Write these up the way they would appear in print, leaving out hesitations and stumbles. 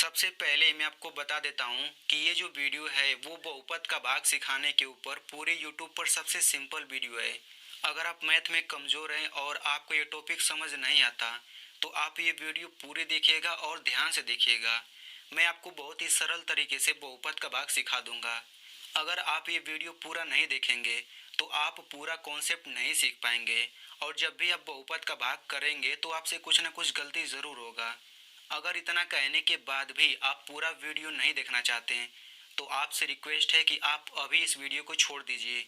सबसे पहले मैं आपको बता देता हूँ कि ये जो वीडियो है वो बहुपद का भाग सिखाने के ऊपर पूरे यूट्यूब पर सबसे सिंपल वीडियो है। अगर आप मैथ में कमज़ोर हैं और आपको ये टॉपिक समझ नहीं आता तो आप ये वीडियो पूरे देखिएगा और ध्यान से देखिएगा। मैं आपको बहुत ही सरल तरीके से बहुपद का भाग सिखा दूंगा। अगर आप ये वीडियो पूरा नहीं देखेंगे तो आप पूरा कॉन्सेप्ट नहीं सीख पाएंगे और जब भी आप बहुपद का भाग करेंगे तो आपसे कुछ ना कुछ गलती ज़रूर होगा। अगर इतना कहने के बाद भी आप पूरा वीडियो नहीं देखना चाहते हैं तो आपसे रिक्वेस्ट है कि आप अभी इस वीडियो को छोड़ दीजिए।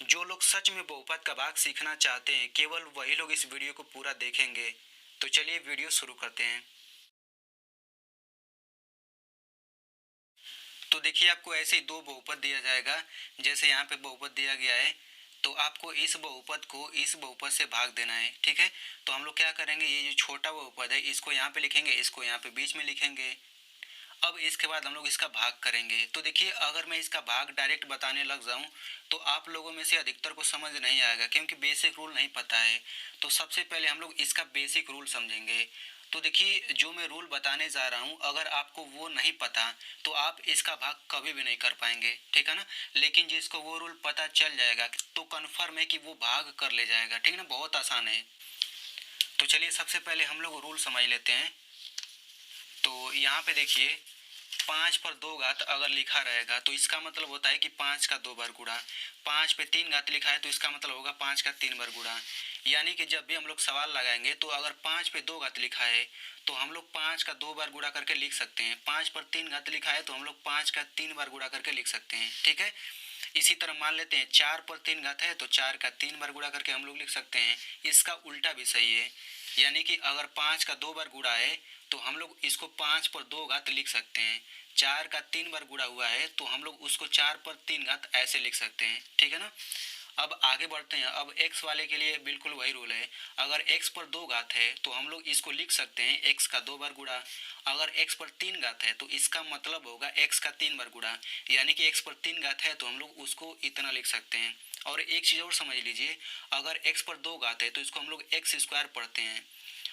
जो लोग सच में बहुपद का भाग सीखना चाहते हैं केवल वही लोग इस वीडियो को पूरा देखेंगे। तो चलिए वीडियो शुरू करते हैं। तो देखिए आपको ऐसे ही दो बहुपद दिया जाएगा। जैसे यहाँ पे बहुपद दिया गया है तो आपको इस बहुपद को इस बहुपद से भाग देना है। ठीक है, तो हम लोग क्या करेंगे, ये जो छोटा बहुपद है इसको यहाँ पे लिखेंगे, इसको यहाँ पे बीच में लिखेंगे। अब इसके बाद हम लोग इसका भाग करेंगे। तो देखिए अगर मैं इसका भाग डायरेक्ट बताने लग जाऊं तो आप लोगों में से अधिकतर को समझ नहीं आएगा क्योंकि बेसिक रूल नहीं पता है। तो सबसे पहले हम लोग इसका बेसिक रूल समझेंगे। तो देखिए जो मैं रूल बताने जा रहा हूँ अगर आपको वो नहीं पता तो आप इसका भाग कभी भी नहीं कर पाएंगे। ठीक है ना, लेकिन जिसको वो रूल पता चल जाएगा तो कन्फर्म है कि वो भाग कर ले जाएगा। ठीक है ना, बहुत आसान है। तो चलिए सबसे पहले हम लोग रूल समझ लेते हैं। तो यहाँ पे देखिए 5 पर 2 घात अगर लिखा रहेगा तो इसका मतलब होता है कि 5 का 2 बार गुणा। 5 पे 3 घात लिखा है तो इसका मतलब होगा 5 का 3 बार गुणा। यानी कि जब भी हम लोग सवाल लगाएंगे तो अगर 5 पे 2 घात लिखा है तो हम लोग 5 का 2 बार गुणा करके लिख सकते हैं। 5 पर 3 घात लिखा है तो हम लोग 5 का 3 बार गुणा करके लिख सकते हैं। ठीक है, इसी तरह मान लेते हैं 4 पर 3 घात है तो 4 का 3 बार गुणा करके हम लोग लिख सकते हैं। इसका उल्टा भी सही है, यानी कि अगर 5 का 2 बार गुणा है तो हम लोग इसको 5 पर 2 घात लिख सकते हैं। 4 का 3 बार गुणा हुआ है तो हम लोग उसको 4 पर 3 घात ऐसे लिख सकते हैं। ठीक है ना, अब आगे बढ़ते हैं। अब x वाले के लिए बिल्कुल वही रूल है। अगर x पर 2 घात है तो हम लोग इसको लिख सकते हैं x का 2 बार गुणा। अगर x पर 3 घात है तो इसका मतलब होगा x का 3 बार गुणा। यानी कि x पर 3 घात है तो हम लोग उसको इतना लिख सकते हैं। और एक चीज़ और समझ लीजिए, अगर x पर 2 घात है तो इसको हम लोग x स्क्वायर पढ़ते हैं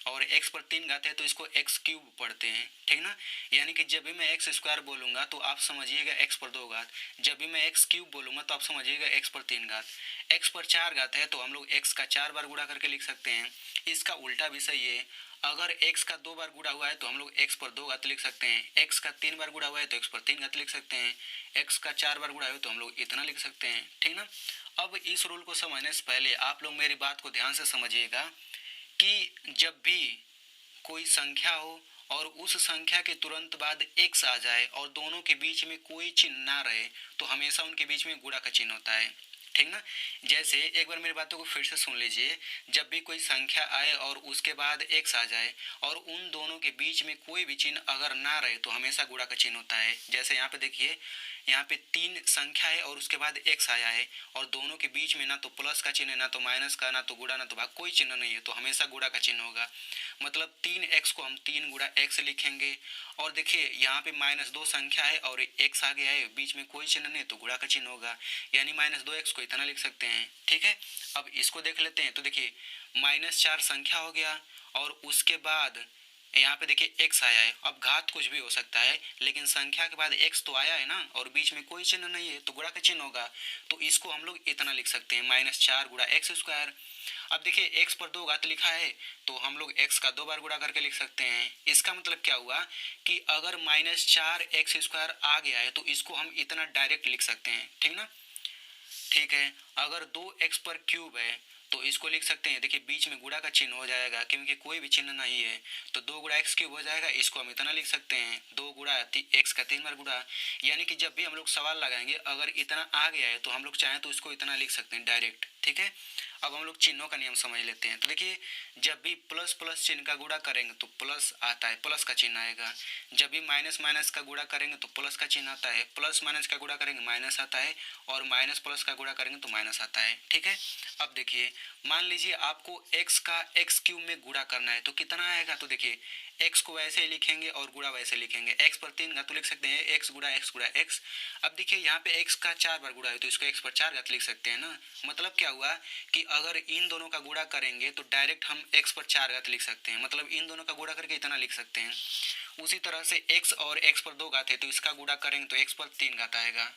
और x पर 3 घात है तो इसको x क्यूब पढ़ते हैं। ठीक ना, यानी कि जब भी मैं x स्क्वायर बोलूँगा तो आप समझिएगा x पर 2 घात, जब भी मैं x क्यूब बोलूँगा तो आप समझिएगा x पर 3 घात। x पर 4 घात है तो हम लोग x का 4 बार गुणा करके लिख सकते हैं। इसका उल्टा भी सही है। अगर x का 2 बार गुणा हुआ है तो हम लोग x पर 2 घात लिख सकते हैं। x का 3 बार गुणा हुआ है तो x पर 3 घात लिख सकते हैं। x का 4 बार गुणा हुआ है तो हम लोग इतना लिख सकते हैं। ठीक ना, अब इस रूल को समझने से पहले आप लोग मेरी बात को ध्यान से समझिएगा कि जब भी कोई संख्या हो और उस संख्या के तुरंत बाद x आ जाए और दोनों के बीच में कोई चिन्ह ना रहे तो हमेशा उनके बीच में गुणा का चिन्ह होता है। ठीक ना, जैसे एक बार मेरी बातों को फिर से सुन लीजिए। जब भी कोई संख्या आए और उसके बाद x आ जाए और उन दोनों के बीच में कोई भी चिन्ह अगर ना रहे तो हमेशा गुणा का चिन्ह होता है। जैसे यहाँ पे देखिए, यहाँ पे 3 संख्या है और उसके बाद x आया है और दोनों के बीच में ना तो प्लस का चिन्ह है, ना तो माइनस का, ना तो गुणा, ना तो भाग, कोई चिन्ह नहीं है तो हमेशा गुणा का चिन्ह होगा। मतलब 3x को हम 3 गुणा x लिखेंगे। और देखिए यहाँ पे -2 संख्या है और x आ गया है, बीच में कोई चिन्ह नहीं तो गुणा का चिन्ह होगा, यानी -2x को इतना लिख सकते हैं। ठीक है, अब इसको देख लेते हैं। तो देखिए -4 संख्या हो गया और उसके बाद यहाँ पे देखिए x आया है। अब घात कुछ भी हो सकता है लेकिन संख्या के बाद x तो आया है ना और बीच में कोई चिन्ह नहीं है तो गुणा का चिन्ह होगा। तो इसको हम लोग इतना लिख सकते हैं, -4 गुणा x स्क्वायर। अब देखिए x पर 2 घात लिखा है तो हम लोग x का 2 बार गुणा करके लिख सकते हैं। इसका मतलब क्या हुआ कि अगर -4 x स्क्वायर आ गया है तो इसको हम इतना डायरेक्ट लिख सकते हैं। ठीक ना, ठीक है, अगर 2x पर क्यूब है तो इसको लिख सकते हैं। देखिए बीच में गुणा का चिन्ह हो जाएगा क्योंकि कोई भी चिन्ह नहीं है तो 2 गुणा एक्स क्यूब हो जाएगा। इसको हम इतना लिख सकते हैं, 2 गुणा एक्स का 3 बार गुणा। यानी कि जब भी हम लोग सवाल लगाएंगे अगर इतना आ गया है तो हम लोग चाहें तो इसको इतना लिख सकते हैं डायरेक्ट। ठीक है, अब हम लोग चिन्हों का नियम समझ लेते हैं। तो देखिए जब भी प्लस प्लस चिन्ह का गुणा करेंगे तो प्लस आता है, प्लस का चिन्ह आएगा। जब भी माइनस माइनस का गुणा करेंगे तो प्लस का चिन्ह आता है, प्लस माइनस का गुणा करेंगे माइनस आता है और माइनस प्लस का गुणा करेंगे तो माइनस आता है। ठीक है, अब देखिए मान लीजिए आपको x का x क्यूब में गुणा करना है तो कितना आएगा। तो देखिए x को वैसे ही लिखेंगे और गुणा वैसे लिखेंगे। x पर 3 घात तो लिख सकते हैं x गुणा x। अब देखिए यहाँ पे x का 4 बार गुणा है तो इसको x पर 4 घात लिख सकते हैं ना। मतलब क्या हुआ कि अगर इन दोनों का गुणा करेंगे तो डायरेक्ट हम x पर 4 घात लिख सकते हैं। मतलब इन दोनों का गुणा करके इतना लिख सकते हैं। उसी तरह से x और x पर 2 घात है तो इसका गुणा करेंगे तो x पर 3 घात आएगा।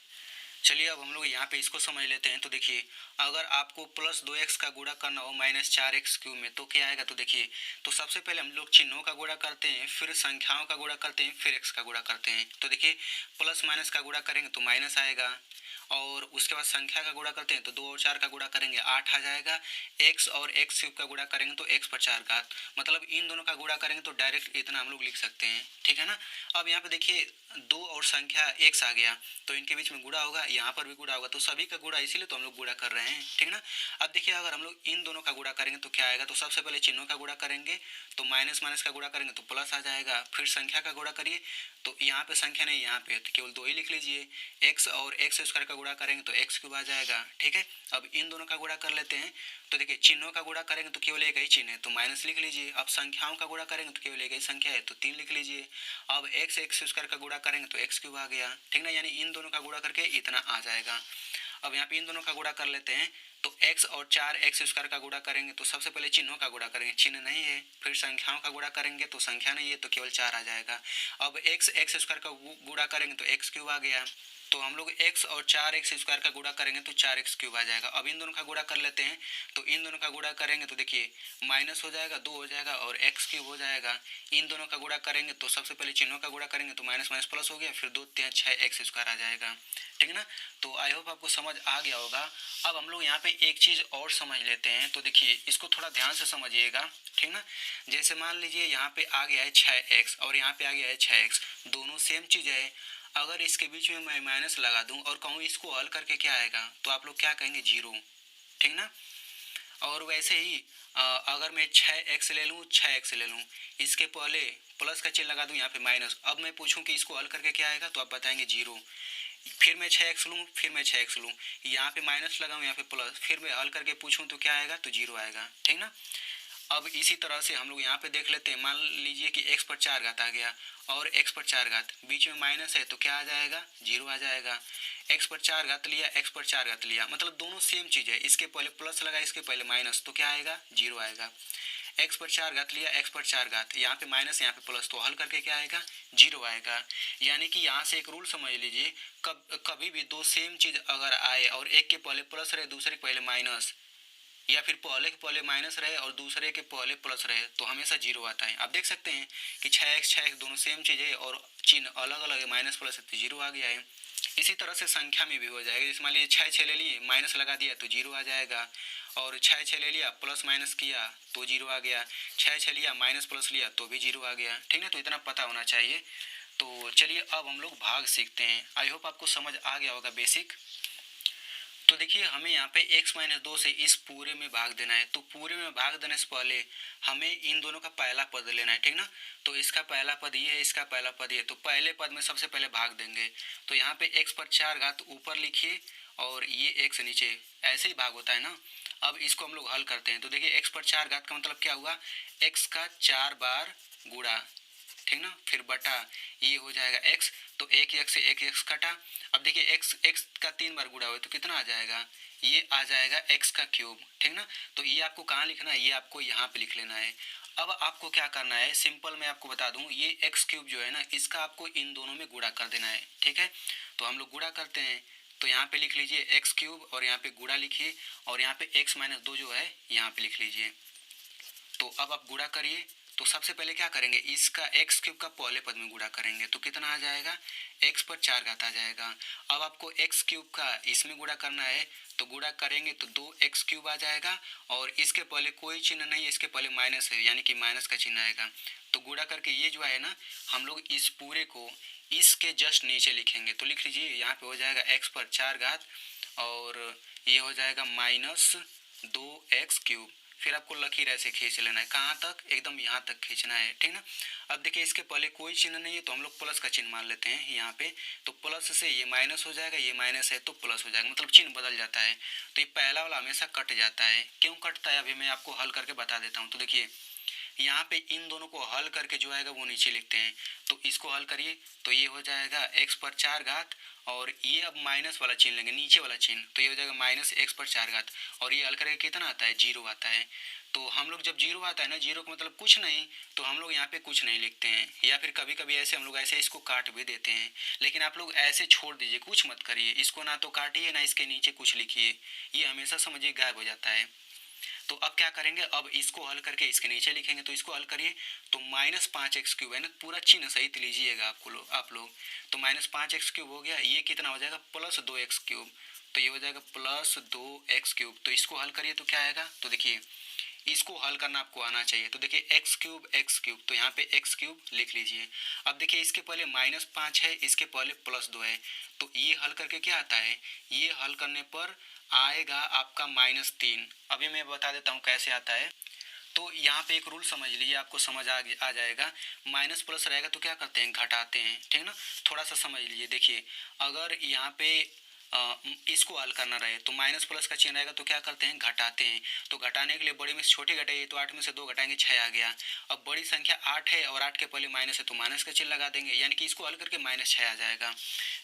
चलिए अब हम लोग यहाँ पे इसको समझ लेते हैं। तो देखिए अगर आपको प्लस 2x का गुणा करना हो माइनस 4x³ में तो क्या आएगा। तो देखिए तो सबसे पहले हम लोग चिन्हों का गुणा करते हैं, फिर संख्याओं का गुणा करते हैं, फिर x का गुणा करते हैं। तो देखिए प्लस माइनस का गुणा करेंगे तो माइनस आएगा, और उसके बाद संख्या का गुणा करते हैं तो 2 और 4 का गुणा करेंगे 8 आ जाएगा। x और x³ का गुणा करेंगे तो x पर 4 घात, मतलब इन दोनों का गुणा करेंगे तो डायरेक्ट इतना हम लोग लिख सकते हैं, ठीक है ना। अब यहाँ पे देखिए 2 और संख्या x आ गया तो इनके बीच में गुणा होगा, यहाँ पर भी गुणा होगा, तो सभी का गुणा इसीलिए तो हम लोग गुणा कर रहे हैं, ठीक ना। अब देखिए अगर हम लोग इन दोनों का गुणा करेंगे तो क्या आएगा। तो सबसे पहले चिन्हों का गुणा करेंगे तो माइनस माइनस का गुणा करेंगे तो प्लस आ जाएगा, फिर संख्या का गुणा करिए तो यहाँ पे संख्या नहीं यहाँ पे तो केवल 2 ही लिख लीजिए। x और x² का गुणा करेंगे तो x³ आ जाएगा, ठीक है। अब इन दोनों का गुणा कर लेते हैं तो देखिए चिन्हों का गुणा करेंगे तो केवल एक ही चिन्ह है तो माइनस लिख लीजिए। अब संख्याओं का गुणा करेंगे तो केवल एक ही संख्या है तो 3 लिख लीजिए। अब x² का गुणा करेंगे तो x³ आ गया, ठीक ना, यानी इन दोनों का गुणा करके इतना आ जाएगा। अब यहाँ पे इन दोनों का गुणा कर लेते हैं तो x और 4x² का गुणा करेंगे तो सबसे पहले चिन्हों का गुणा करेंगे, चिन्ह नहीं है, फिर संख्याओं का गुणा करेंगे तो संख्या नहीं है तो केवल 4 आ जाएगा। अब x² का गुणा करेंगे तो x³ आ गया, तो हम लोग x और 4x² का गुणा करेंगे तो 4x³ आ जाएगा। अब इन दोनों का गुणा कर लेते हैं तो इन दोनों का गुणा करेंगे तो देखिए माइनस हो जाएगा, 2 हो जाएगा और x³ हो जाएगा। इन दोनों का गुणा करेंगे तो सबसे पहले चिन्हों का गुणा करेंगे तो माइनस माइनस प्लस हो गया, फिर 2 3 6x² आ जाएगा, ठीक है ना। तो आई होप आपको समझ आ गया होगा। अब हम लोग यहाँ पे एक चीज़ और समझ लेते हैं, तो देखिए इसको थोड़ा ध्यान से समझिएगा, ठीक ना। जैसे मान लीजिए यहाँ पे आ गया है 6x और यहाँ पे आ गया है 6x, दोनों सेम चीज़ है। अगर इसके बीच में मैं माइनस लगा दूं और कहूँ इसको हल करके क्या आएगा तो आप लोग क्या कहेंगे 0, ठीक ना। और वैसे ही अगर मैं 6x ले लूँ 6x ले लूँ, इसके पहले प्लस का चिन्ह लगा दूँ यहाँ पे माइनस, अब मैं पूछूँ कि इसको हल करके क्या आएगा तो आप बताएंगे 0। फिर मैं 6x लूँ, फिर मैं 6x लूँ, यहाँ पे माइनस लगाऊँ यहाँ पे प्लस, फिर मैं हल करके पूछूँ तो क्या आएगा तो 0 आएगा, ठीक ना। अब इसी तरह से हम लोग यहाँ पे देख लेते हैं, मान लीजिए कि x पर 4 घात आ गया और x पर 4 घात बीच में माइनस है तो क्या आ जाएगा 0 आ जाएगा। x पर 4 घात लिया, x पर 4 घात लिया, मतलब दोनों सेम चीज़ है, इसके पहले प्लस लगा इसके पहले माइनस तो क्या आएगा 0 आएगा। x पर 4 घात लिया, x पर 4 घात, यहाँ पे माइनस यहाँ पे प्लस तो हल करके क्या आएगा 0 आएगा। यानी कि यहाँ से एक रूल समझ लीजिए, कभी भी दो सेम चीज़ अगर आए और एक के पहले प्लस रहे दूसरे के पहले माइनस, या फिर पहले के पहले माइनस रहे और दूसरे के पहले प्लस रहे तो हमेशा 0 आता है। आप देख सकते हैं कि 6x दोनों सेम चीज़ है और चिन्ह अलग अलग है, माइनस प्लस है तो 0 आ गया है। इसी तरह से संख्या में भी हो जाएगा, जैसे मान लीजिए 6 ले लिए माइनस लगा दिया तो 0 आ जाएगा, और 6 ले लिया प्लस माइनस किया तो 0 आ गया, 6 लिया माइनस प्लस लिया तो भी 0 आ गया, ठीक है। तो इतना पता होना चाहिए। तो चलिए अब हम लोग भाग सीखते हैं। आई होप आपको समझ आ गया होगा बेसिक। तो देखिए हमें यहाँ पे x-2 से इस पूरे में भाग देना है, तो पूरे में भाग देने से पहले हमें इन दोनों का पहला पद लेना है, ठीक ना। तो इसका पहला पद ये है, इसका पहला पद ये, तो पहले पद में सबसे पहले भाग देंगे। तो यहाँ पे x पर 4 घात ऊपर लिखिए और ये x नीचे, ऐसे ही भाग होता है ना। अब इसको हम लोग हल करते हैं तो देखिए x पर 4 घात का मतलब क्या हुआ, x का 4 बार गुणा, ठीक ना, फिर बटा ये हो जाएगा x, तो एक x से एक x कटा। अब देखिए x का 3 बार गुणा हुआ तो कितना आ जाएगा, ये आ जाएगा x का क्यूब, ठीक ना। तो ये आपको कहाँ लिखना है, ये आपको यहाँ पे लिख लेना है। अब आपको क्या करना है, सिंपल मैं आपको बता दूं, ये x³ जो है ना इसका आपको इन दोनों में गुणा कर देना है, ठीक है। तो हम लोग गुणा करते हैं तो यहाँ पे लिख लीजिए x³ और यहाँ पे गुणा लिखिए और यहाँ पे x-2 जो है यहाँ पे लिख लीजिए। तो अब आप गुणा करिए तो सबसे पहले क्या करेंगे, इसका x³ का पहले पद में गुणा करेंगे तो कितना आ जाएगा, x पर 4 घात आ जाएगा। अब आपको x³ का इसमें गुणा करना है तो गुणा करेंगे तो 2x³ आ जाएगा और इसके पहले कोई चिन्ह नहीं, इसके पहले माइनस है यानी कि माइनस का चिन्ह आएगा। तो गुणा करके ये जो है ना हम लोग इस पूरे को इसके जस्ट नीचे लिखेंगे, तो लिख लीजिए यहाँ पे हो जाएगा x पर 4 घात और ये हो जाएगा -2x³। फिर आपको लकीर ऐसे खींच लेना है, कहाँ तक, एकदम यहाँ तक खींचना है, ठीक ना। अब देखिए इसके पहले कोई चिन्ह नहीं है तो हम लोग प्लस का चिन्ह मान लेते हैं यहाँ पे, तो प्लस से ये माइनस हो जाएगा, ये माइनस है तो प्लस हो जाएगा, मतलब चिन्ह बदल जाता है। तो ये पहला वाला हमेशा कट जाता है, क्यों कटता है अभी मैं आपको हल करके बता देता हूँ। तो देखिए यहाँ पे इन दोनों को हल करके जो आएगा वो नीचे लिखते हैं, तो इसको हल करिए तो ये हो जाएगा x पर 4 घात और ये अब माइनस वाला चिन्ह लेंगे नीचे वाला चिन्ह, तो ये हो जाएगा -x पर 4 घात और ये हल करके कितना आता है 0 आता है। तो हम लोग जब जीरो आता है ना, जीरो का मतलब कुछ नहीं, तो हम लोग यहाँ पे कुछ नहीं लिखते हैं, या फिर कभी कभी ऐसे हम लोग ऐसे इसको काट भी देते हैं। लेकिन आप लोग ऐसे छोड़ दीजिए, कुछ मत करिए इसको, ना तो काटिए ना इसके नीचे कुछ लिखिए, ये हमेशा समझिए गायब हो जाता है। तो अब क्या करेंगे, अब इसको हल करके इसके नीचे लिखेंगे। तो इसको हल करिए तो -5x³ है ना, पूरा चिन्ह सहित लीजिएगा आप लोग। तो -5x³ हो गया, ये कितना हो जाएगा +2x³। तो ये हो जाएगा +2x³। तो इसको हल करिए तो क्या आएगा, तो देखिए इसको हल करना आपको आना चाहिए। तो देखिए x³ तो यहाँ पे x³ लिख लीजिए। अब देखिए इसके पहले -5 है, इसके पहले +2 है, तो ये हल करके क्या आता है, ये हल करने पर आएगा आपका -3। अभी मैं बता देता हूँ कैसे आता है। तो यहाँ पे एक रूल समझ लीजिए, आपको समझ आ जाएगा। माइनस प्लस रहेगा तो क्या करते हैं, घटाते हैं, ठीक ना। थोड़ा सा समझ लीजिए, देखिए अगर यहाँ पे इसको हल करना रहे तो माइनस प्लस का चिन्ह रहेगा तो क्या करते हैं, घटाते हैं। तो घटाने के लिए बड़ी में से छोटी घटाइए, तो 8 में से 2 घटाएंगे 6 आ गया। अब बड़ी संख्या 8 है और 8 के पहले माइनस है तो माइनस का चिन्ह लगा देंगे, यानी कि इसको हल करके -6 आ जाएगा,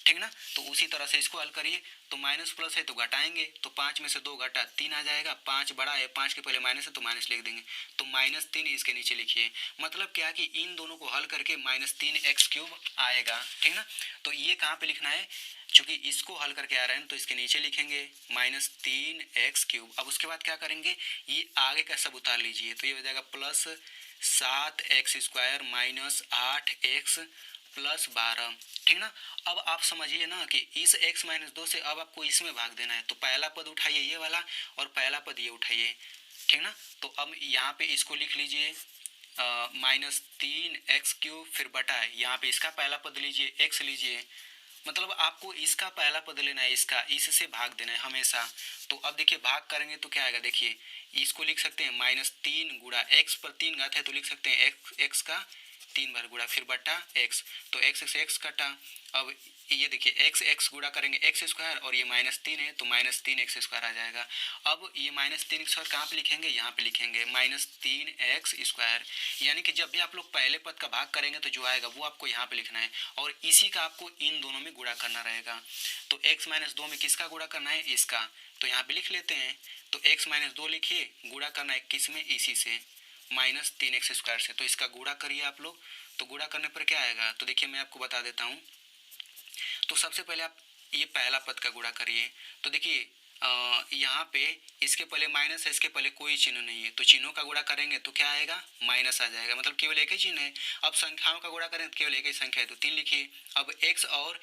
ठीक ना। तो उसी तरह से इसको हल करिए, तो माइनस प्लस है तो घटाएंगे, तो 5 में से 2 घटा 3 आ जाएगा। 5 बड़ा है, 5 के पहले माइनस है तो माइनस लिख देंगे, तो -3 इसके नीचे लिखिए। मतलब क्या कि इन दोनों को हल करके -3x³ आएगा, ठीक ना। तो ये कहाँ पे लिखना है, चूंकि इसको हल करके आ रहे हैं तो इसके नीचे लिखेंगे -3x³। अब उसके बाद क्या करेंगे, ये आगे का सब उतार लीजिए, तो ये हो जाएगा +7x² -8x +12, ठीक ना। अब आप समझिए ना कि इस x-2 से अब आपको इसमें भाग देना है, तो पहला पद उठाइए ये वाला और पहला पद ये उठाइए, ठीक ना। तो अब यहाँ पे इसको लिख लीजिए -3x³, फिर बटा है यहाँ पे इसका पहला पद लीजिए x लीजिए, मतलब आपको इसका पहला पद लेना है, इसका इससे भाग देना है हमेशा। तो अब देखिए भाग करेंगे तो क्या आएगा, देखिए इसको लिख सकते हैं -3 गुणा x पर 3 घात है तो लिख सकते हैं x का 3 बार गुणा, फिर बटा x, तो x से x कटा। अब ये देखिए x गुणा करेंगे x² और ये -3 है तो -3x² आ जाएगा। अब ये -3x² कहाँ पे लिखेंगे, यहाँ पे लिखेंगे -3x², यानी कि जब भी आप लोग पहले पद का भाग करेंगे तो जो आएगा वो आपको यहाँ पे लिखना है, और इसी का आपको इन दोनों में गुणा करना रहेगा। तो x-2 में किसका गुणा करना है, इसका, तो यहाँ पे लिख लेते हैं। तो x-2 लिखिए, गुणा करना है किस में, इसी से -3x² से। तो इसका गुणा करिए आप लोग, तो गुणा करने पर क्या आएगा, तो देखिए मैं आपको बता देता हूँ। तो सबसे पहले आप ये पहला पद का गुणा करिए, तो देखिए यहाँ पे इसके पहले माइनस है, इसके पहले कोई चिन्ह नहीं है, तो चिन्हों का गुणा करेंगे तो क्या आएगा, माइनस आ जाएगा, मतलब केवल एक ही चिन्ह है। अब संख्याओं का गुणा करें तो केवल एक ही संख्या है तो 3 लिखिए। अब x और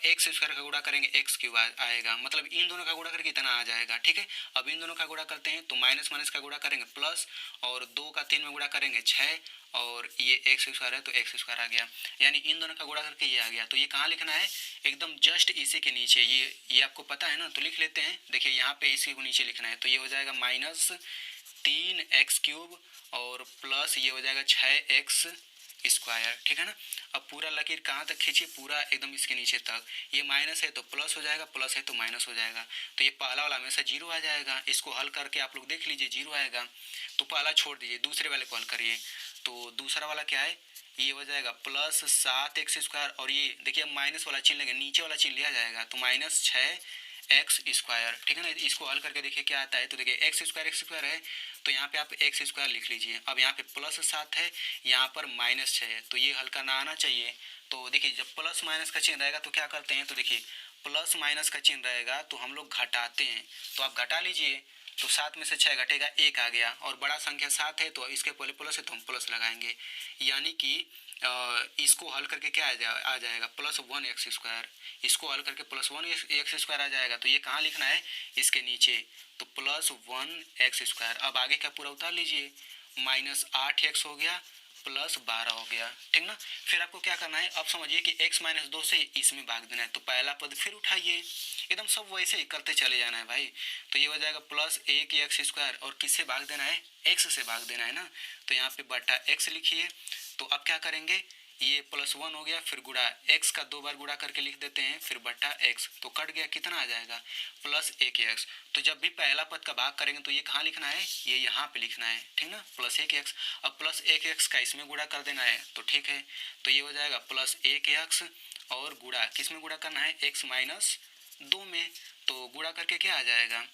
x² का गुणा करेंगे x³ आएगा, मतलब इन दोनों का गुणा करके इतना आ जाएगा, ठीक है। अब इन दोनों का गुणा करते हैं तो माइनस माइनस का गुणा करेंगे प्लस, और 2 का 3 में गुणा करेंगे 6, और ये x² है तो x² आ गया, यानी इन दोनों का गुणा करके ये आ गया। तो ये कहाँ लिखना है, एकदम जस्ट इसी के नीचे, ये आपको पता है ना, तो लिख लेते हैं। देखिए यहाँ पे इसी को नीचे लिखना है, तो ये हो जाएगा -3x³ और प्लस ये हो जाएगा 6x², ठीक है ना। अब पूरा लकीर कहाँ तक खींचिए, पूरा एकदम इसके नीचे तक। ये माइनस है तो प्लस हो जाएगा, प्लस है तो माइनस हो जाएगा, तो ये पहला वाला हमेशा जीरो आ जाएगा। इसको हल करके आप लोग देख लीजिए, जीरो आएगा। तो पहला छोड़ दीजिए, दूसरे वाले को हल करिए। तो दूसरा वाला क्या है, ये हो जाएगा +7x², और ये देखिए माइनस वाला चिन्ह लेंगे, नीचे वाला चिन्ह लिया जाएगा, तो -6x², ठीक है ना। इसको हल करके देखिए क्या आता है, तो देखिए x² है तो यहाँ पे आप x² लिख लीजिए। अब यहाँ पे +7 है, यहाँ पर -6 है, तो ये हल करना आना चाहिए। तो देखिए जब प्लस माइनस का चिन्ह रहेगा तो क्या करते हैं, तो देखिए प्लस माइनस का चिन्ह रहेगा तो हम लोग घटाते हैं, तो आप घटा लीजिए। तो 7 में से 6 घटेगा 1 आ गया, और बड़ा संख्या 7 है तो इसके पहले प्लस है तो हम प्लस लगाएंगे, यानी कि इसको हल करके क्या आ जाएगा +1x²। इसको हल करके +1x² आ जाएगा, तो ये कहाँ लिखना है, इसके नीचे, तो +1x²। अब आगे का पूरा उतार लीजिए, -8x हो गया +12 हो गया, ठीक ना। फिर आपको क्या करना है, अब समझिए कि x-2 से इसमें भाग देना है, तो पहला पद फिर उठाइए, एकदम सब वैसे ही करते चले जाना है भाई। तो ये हो जाएगा +1x², और किससे भाग देना है, x से भाग देना है ना, तो यहाँ पे बटा x लिखिए। तो अब क्या करेंगे, ये +1 हो गया, फिर गुणा x का 2 बार गुणा करके लिख देते हैं, फिर बटा x, तो कट गया, कितना आ जाएगा +1x। तो जब भी पहला पद का भाग करेंगे तो ये कहाँ लिखना है, ये यहाँ पे लिखना है, ठीक ना, +1x। अब +1x का इसमें गुणा कर देना है, तो ठीक है। तो ये हो जाएगा +1x, और गुणा किस में गुणा करना है, x-2 में, तो गुणा करके क्या आ जाएगा,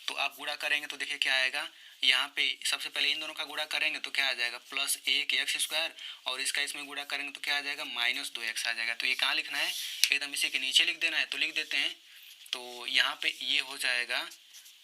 तो आप गुणा करेंगे तो देखिए क्या आएगा, यहाँ पे सबसे पहले इन दोनों का गुणा करेंगे तो क्या आ जाएगा प्लस 1x², और इसका इसमें गुणा करेंगे तो क्या आ जाएगा -2x आ जाएगा। तो ये कहाँ लिखना है, एकदम इसी के नीचे लिख देना है, तो लिख देते हैं। तो यहाँ पे ये हो जाएगा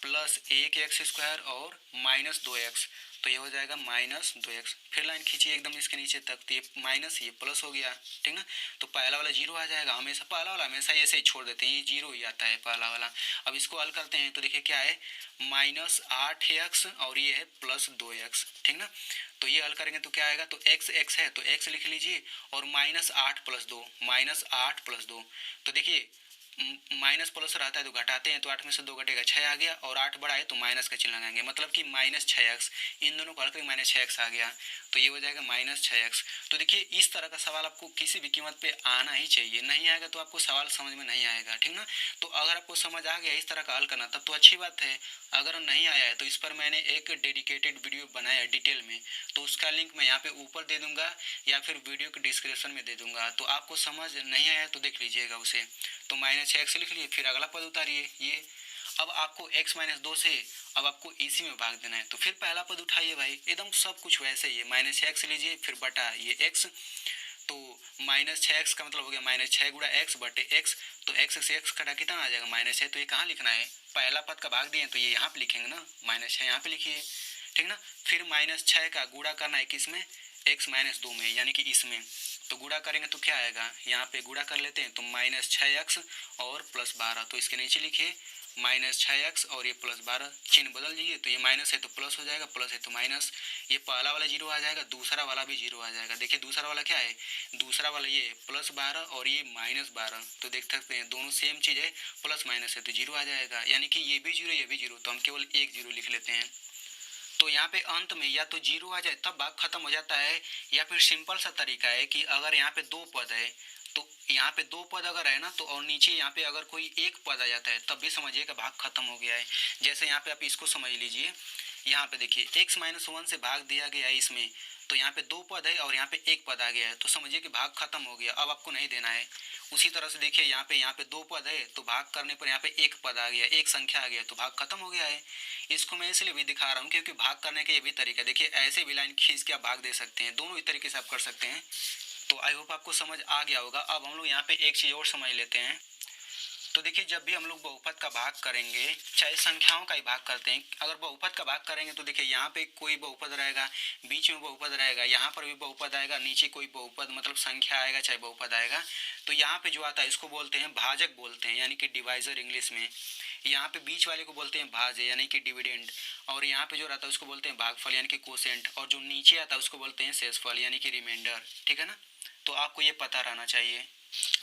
प्लस 1x² और -2x, तो ये हो जाएगा -2x। फिर लाइन खींचिए एकदम इसके नीचे तक, तो ये माइनस ये प्लस हो गया, ठीक ना। तो पहला वाला जीरो आ जाएगा, हमेशा पहला वाला हमेशा ऐसे ही छोड़ देते हैं, ये जीरो ही आता है पहला वाला। अब इसको हल करते हैं तो देखिए क्या है, -8x और ये है +2x, ठीक ना। तो ये हल करेंगे तो क्या आएगा, तो x है तो x लिख लीजिए, और -8 + 2, -8 + 2। तो देखिए माइनस प्लस रहता है तो घटाते हैं, तो 8 में से 2 घटेगा 6 आ गया, और 8 बड़ा है तो माइनस का चिन्ह लगाएंगे, मतलब कि -6x। इन दोनों को हल करके -6x आ गया, तो ये हो जाएगा -6x। तो देखिए इस तरह का सवाल आपको किसी भी कीमत पे आना ही चाहिए, नहीं आएगा तो आपको सवाल समझ में नहीं आएगा, ठीक ना। तो अगर आपको समझ आ गया इस तरह का हल करना तब तो अच्छी बात है, अगर नहीं आया है तो इस पर मैंने एक डेडिकेटेड वीडियो बनाया डिटेल में, तो उसका लिंक मैं यहाँ पे ऊपर दे दूंगा या फिर वीडियो के डिस्क्रिप्शन में दे दूंगा। तो आपको समझ नहीं आया तो देख लीजिएगा उसे। तो -6x लिख लिए, फिर अगला पद उतारिए ये। अब आपको x - 2 से अब आपको इसी में भाग देना है, तो फिर पहला पद उठाइए भाई, एकदम सब कुछ वैसे ही है। -6x लीजिए, फिर बटा ये x, तो -6x का मतलब हो गया -6 गुणा x बटे x। तो x से x कटा कितना आ जाएगा -6, तो ये कहाँ लिखना है, पहला पद का भाग दिए तो ये यहाँ पे लिखेंगे ना, -6 यहाँ पे लिखिए, ठीक ना। फिर -6 का गुणा करना है किस में, x - 2 में, यानी कि इसमें। तो गुणा करेंगे तो क्या आएगा, यहाँ पे गुणा कर लेते हैं, तो -6x और +12, तो इसके नीचे लिखिए -6x और ये +12, चिन्ह बदल दीजिए, तो ये माइनस है तो प्लस हो जाएगा, प्लस है तो माइनस। ये पहला वाला जीरो आ जाएगा, दूसरा वाला भी जीरो आ जाएगा। देखिए दूसरा वाला क्या है, दूसरा वाला ये +12 और ये -12, तो देख सकते हैं दोनों सेम चीज़ है, प्लस माइनस है तो जीरो आ जाएगा, यानी कि ये भी जीरो ये भी जीरो, तो हम केवल एक जीरो लिख लेते हैं। तो यहाँ पे अंत में या तो जीरो आ जाए तब भाग खत्म हो जाता है, या फिर सिंपल सा तरीका है कि अगर यहाँ पे दो पद है तो यहाँ पे दो पद अगर है ना, तो और नीचे यहाँ पे अगर कोई एक पद आ जाता है तब भी समझिए कि भाग खत्म हो गया है। जैसे यहाँ पे आप इसको समझ लीजिए, यहाँ पे देखिए x - 1 से भाग दिया गया है इसमें, तो यहाँ पे दो पद है और यहाँ पे एक पद आ गया है, तो समझिए कि भाग खत्म हो गया, अब आपको नहीं देना है। उसी तरह से देखिए यहाँ पे दो पद है, तो भाग करने पर यहाँ पे एक पद आ गया, एक संख्या आ गया, तो भाग खत्म हो गया है। इसको मैं इसलिए भी दिखा रहा हूँ क्योंकि भाग करने के ये भी तरीका, देखिए ऐसे भी लाइन खींच के आप भाग दे सकते हैं, दोनों ही तरीके से आप कर सकते हैं। तो आई होप आपको समझ आ गया होगा। अब हम लोग यहाँ पे एक चीज़ और समझ लेते हैं। तो देखिए जब भी हम लोग बहुपद का भाग करेंगे, चाहे संख्याओं का ही भाग करते हैं, अगर बहुपद का भाग करेंगे तो देखिए यहाँ पे कोई बहुपद रहेगा, बीच में बहुपद रहेगा, यहाँ पर भी बहुपद आएगा, नीचे कोई बहुपद मतलब संख्या आएगा चाहे बहुपद आएगा। तो यहाँ पे जो आता है इसको बोलते हैं भाजक बोलते हैं, यानी कि डिवाइजर इंग्लिश में। यहाँ पे बीच वाले को बोलते हैं भाज्य यानी कि डिविडेंड, और यहाँ पे जो रहता है उसको बोलते हैं भागफल यानी कि कोसेंट, और जो नीचे आता है उसको बोलते हैं शेषफल यानी कि रिमाइंडर, ठीक है ना। तो आपको ये पता रहना चाहिए।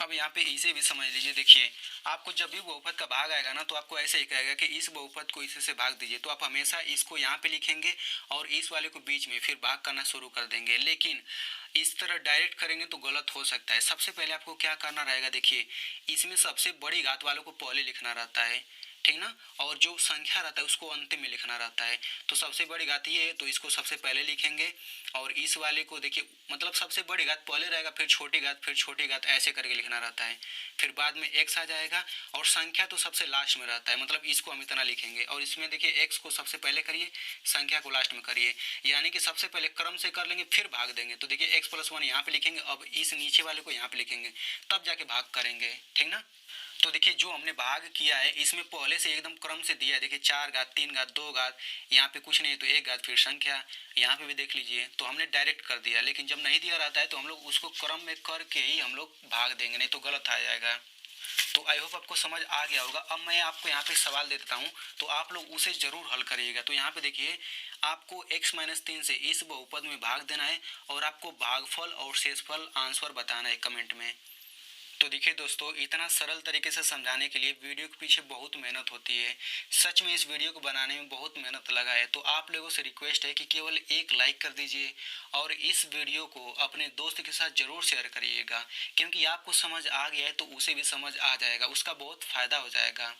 अब यहाँ पे इसे भी समझ लीजिए, देखिए आपको जब भी बहुपद का भाग आएगा ना, तो आपको ऐसे ही कहेगा कि इस बहुपद को इसी से भाग दीजिए, तो आप हमेशा इसको यहाँ पे लिखेंगे और इस वाले को बीच में, फिर भाग करना शुरू कर देंगे। लेकिन इस तरह डायरेक्ट करेंगे तो गलत हो सकता है। सबसे पहले आपको क्या करना रहेगा, देखिए इसमें सबसे बड़ी घात वालों को पहले लिखना रहता है, ठीक ना, और जो संख्या रहता है उसको अंतिम में लिखना रहता है। तो सबसे बड़ी घात ये है तो इसको सबसे पहले लिखेंगे, और इस वाले को देखिए मतलब सबसे बड़ी घात पहले रहेगा, फिर छोटी घात, फिर छोटी घात, ऐसे करके लिखना रहता है। फिर बाद में x आ जाएगा, और संख्या तो सबसे लास्ट में रहता है, मतलब इसको हम इतना लिखेंगे, और इसमें देखिए x को सबसे पहले करिए, संख्या को लास्ट में करिए, यानी कि सबसे पहले क्रम से कर लेंगे फिर भाग देंगे। तो देखिए x + 1 यहाँ पे लिखेंगे, अब इस नीचे वाले को यहाँ पे लिखेंगे, तब जाके भाग करेंगे, ठीक ना। तो देखिए जो हमने भाग किया है इसमें पहले से एकदम क्रम से दिया है, देखिए 4 घात, 3 घात, 2 घात, यहाँ पे कुछ नहीं है तो 1 घात, फिर संख्या, यहाँ पे भी देख लीजिए, तो हमने डायरेक्ट कर दिया। लेकिन जब नहीं दिया रहता है तो हम लोग उसको क्रम में करके ही हम लोग भाग देंगे, नहीं तो गलत आ जाएगा। तो आई होप आपको समझ आ गया होगा। अब मैं आपको यहाँ पे सवाल दे देता हूँ, तो आप लोग उसे जरूर हल करिएगा। तो यहाँ पे देखिए आपको x - 3 से इस बहुपद में भाग देना है, और आपको भागफल और शेषफल आंसर बताना है कमेंट में। तो देखिए दोस्तों, इतना सरल तरीके से समझाने के लिए वीडियो के पीछे बहुत मेहनत होती है। सच में इस वीडियो को बनाने में बहुत मेहनत लगा है। तो आप लोगों से रिक्वेस्ट है कि केवल एक लाइक कर दीजिए, और इस वीडियो को अपने दोस्त के साथ ज़रूर शेयर करिएगा, क्योंकि आपको समझ आ गया है तो उसे भी समझ आ जाएगा, उसका बहुत फ़ायदा हो जाएगा।